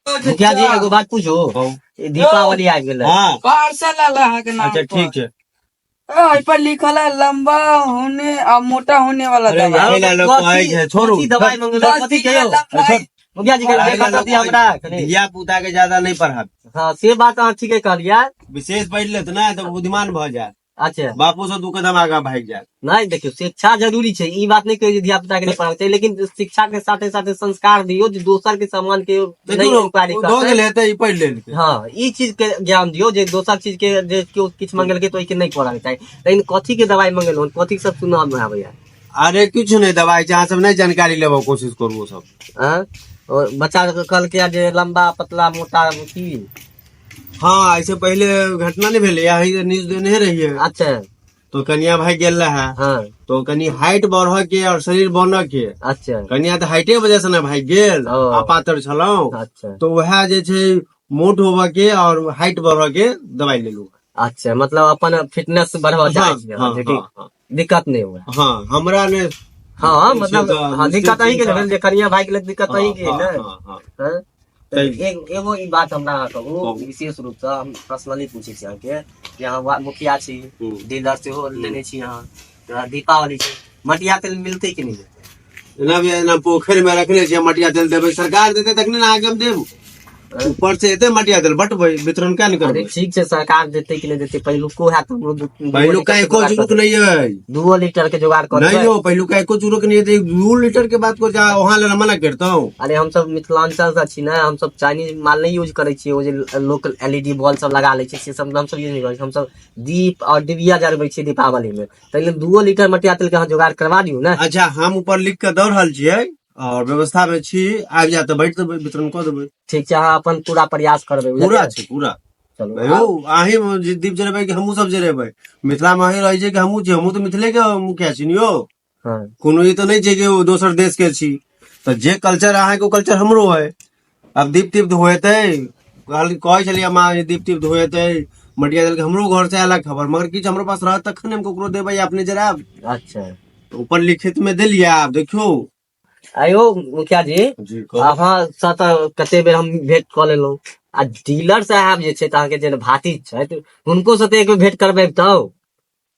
मुखिया जी एगो बात पूछो, ये दीपावली आ गेल है। हाँ पार्सल आला है के नाम अच्छा पर। ठीक है। इस पर लिखल है लंबा होने और मोटा होने वाला अरे दवा। यही ला लोग कहै छै, छोड़ू कथी दवाई मंगल कथी के यो? मुखिया जी के यही ला बता लोग दिया हमरा कनी। धिया पुता के ज्यादा नहीं पढ़ाब, हाँ से बात अहाँ ठीके कहलियै। विशेष पढ़ लेत ना तो बुद्धिमान भ जाए, अच्छा बापू से दू कदम आगा भाग जाए। नहीं देखियो, शिक्षा जरूरी छै, ई बात नहीं कहियो धिया पुता के नहीं पढ़ाना चाहिए, लेकिन शिक्षा के साथे साथे संस्कार दियो जो दोसर के सम्मान के नहीं इंक्वायरी दो करतै। गेल हेतै, ई पढ़ लेलकै। हाँ ई चीज के ज्ञान दियो जे दोसर चीज के जे केओ किछ मंगल के तो ओइ के नहीं पढ़ाना चाहिए, लेकिन कथी के दवाई मंगल हो, कथी सब सुनाम में आबैया। अरे कुछ नहीं दवाई छै, अहाँ सब नहीं जानकारी लेबो कोशिश करू वो सब। हाँ और बच्चा कल के जे लंबा पतला मोटा की। हाँ ऐसे पहले घटना नहीं भेलै, यही न्यूज देने रहिए। अच्छा तो कन्या भाई गेल रहा, हाँ तो कनी हाइट बढ़ के और शरीर बन के, अच्छा कन्या तो हाइटे वजह से ना भाई गेल, ओ। अपातर छलौ, अच्छा तो वह जे छै मोट होबे के और हाइट बढ़ के दवाई लेलू। अच्छा मतलब अपन फिटनेस बढ़वा चाहे छी, हाँ, जेकि हाँ, दिक्कत नहीं हुआ। हाँ हमरा ने हाँ मतलब से हाँ दिक्कत अही के भेल, जे कनिया भाई के लेल दिक्कत अही के हाँ, ने। हाँ, हाँ। हाँ? तो एगो ई बात हमरा कहू कहू। विशेष रूप से हम पर्सनली पूछे छी अहाँ के, जे अहाँ मुखिया छी, डीलर सेहो लेने छी अहाँ, तो दीपावली छै, मटिया तेल मिलते कि नहीं मिलते? एना भी एना पोखरि में रखले छियै, मटिया तेल देबै, सरकार देते तखने ना आगे हम देब। ऊपर से एते मटिया तेल बटबै, वितरण क्या नहीं अरे करबै। ठीक छै, सरकार देते कि नहीं देते, पहिलुको है तो पहिलुका एको जुरुक नहीं है, 2 लीटर के जुगाड़ कर नहीं हो पहिलुका एको जुरुक नहीं है, 2 लीटर के बात को जा वहाँ ले मना करता हूँ। अरे हम सब मिथिलांचल से छी ना, हम सब चाइनीज माल नहीं यूज करे छी, वो जे लोकल एलईडी बल्ब सब लगा ले छी से सब हम सब यूज नहीं करे छी, हम सब दीप और डिबिया जरबै छी दीपावली में, तैले 2 लीटर मटिया तेल के अहाँ जुगाड़ करवा दियो ना। अच्छा हम ऊपर लिख के दऽ रहल छियै और व्यवस्था में छी, आबि जाए तो बैठ देबै, वितरण कऽ देबै। ठीक छै, अहाँ अपन पूरा प्रयास करबै। पूरा छै पूरा। चलो यौ अहीं दीप जरेबै कि हमहूँ सब जरेबै, मिथिला में अहीं रहै छै कि हमहूँ छी, हमहूँ तो मिथिले के मुखिया छी ने यौ। हाँ कोनो ई तो नहीं छै कि दोसर देश के छी, तो जे कल्चर अहाँ के कल्चर हमरो है। अब दीप तीप धोएते, कहै छलियै माँ दीप तीप धोएते, मटिया तेल के हमरो घर से अलग खबर, मगर किछु हमरो पास रहत तखन हम ककरो देबै, अपने जराब। अच्छा ऊपर लिखित में देलियै, आब देखियो। आयो मुखिया जी कहू। अहाँ से तऽ कते बेर हम भेंट कऽ लेलहुँ, आ डीलर साहब जे छै अहाँ के जे भातिज छथि हुनको से तऽ एक बेर भेंट करबै तब।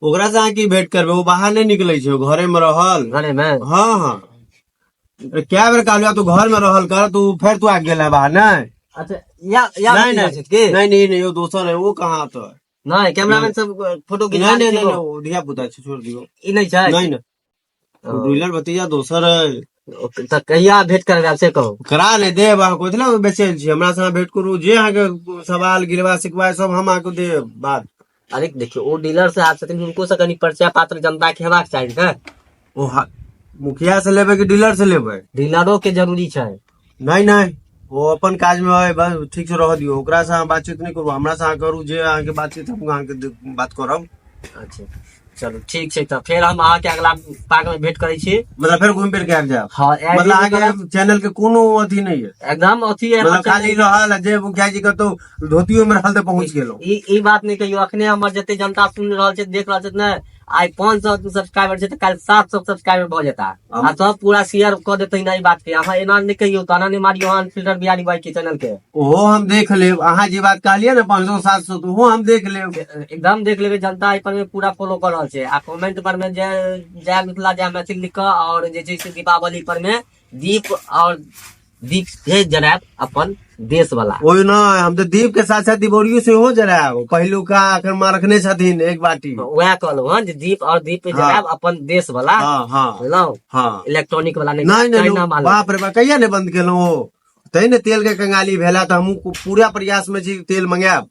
ओकरा से अहाँ की भेंट करबै, वो बाहर नहीं निकले छै, वो घरे में रहल। घरे में हाँ हाँ क्या बेर कहलियो तू घर में रहल कर, तू फिर तू आ गेल है बाहर नहीं। अच्छा या नहीं भतीजा नहीं छथि की? नहीं वो दोसर है, वो कहाँ तो है। नहीं कैमरामैन सब फोटो नहीं खिंचा नहीं नहीं दियो। वो धिया पुता छै, छोड़ दियो। ई नहीं छै? नहीं नहीं वो डीलर भतीजा दोसर है। तऽ कहिया भेंट करबै से कहू। करा नहीं देब, अहाँ कोथिला बेचैन छी, हमरा से भेंट करू, जे अहाँ के सवाल गिरवा शिकवा सब हम अहाँ के देब बात। अरे देखियो ओ डीलर साहब छथिन, हुनको से कनी परिचय पात्र जनता के हेबाक चाही ने। ओ मुखिया से लेबै कि डीलर से लेबै? डीलरो के जरूरी छै। नहीं नहीं वो अपन काज में है, बस ठीक से रह दियो, ओकरा से अहाँ बातचीत नहीं करू, हमरा से अहाँ करू, जे अहाँ के बातचीत हम अहाँ के बात करब। अच्छा चलो ठीक छै, तऽ फेर हम अहाँ के अगला पार्क में भेंट करै छी। मतलब फिर घूम फिर के आबि जाएब। हाँ मतलब अहाँ के चैनल के कोनो अथी नहीं है, एकदम अथी है, मतलब खाली रहल जे मुखिया जी कतौ धोतियो में रहल तऽ पहुंच गेलौ। ई बात नहीं कहियो, अखने हमर जते जनता सुन रहल छै देख रहल छै ने, आइ 500 सब्सक्राइबर छै तऽ काल्हि 700 सब्सक्राइबर भऽ जेता, आ सब पूरा शेयर कऽ देतै ना। ई बात के अहाँ एना नहीं कहियो, ताना नहीं मारियो अहाँ फिल्टर बिहारी बाई के चैनल के। ओहो हम देख लेब, अहाँ जे बात कहलियै ने 500 700 तो ओहो हम देख लेब। एकदम देख लेबै, जनता एहि पर में पूरा फॉलो कर रहल छै, आ कमेंट पर में जय मिथिला जय मैथिल लिख कऽ, और जे छै से दीपावली पर में दीप और दीप भेज जरायब अपन देश वाला। ओहि ना हम तो दीप के साथ साथ दिवौरियो से हो जरायब, पहिलुका अखन माँ रखने छथिन एक बाटी। वह कहलहुँ हँ जे दीप और दीप पे जरायब अपन देश वाला। हाँ हाँ बुझलहुँ, हाँ इलेक्ट्रॉनिक वाला नहीं नहीं, नहीं चाइना माल। बाप रे बाप कहिया ने बंद केलहुँ, तै ने तेल के कंगाली भेला, तो हमहूँ पूरा प्रयास में छी तेल मंगायब।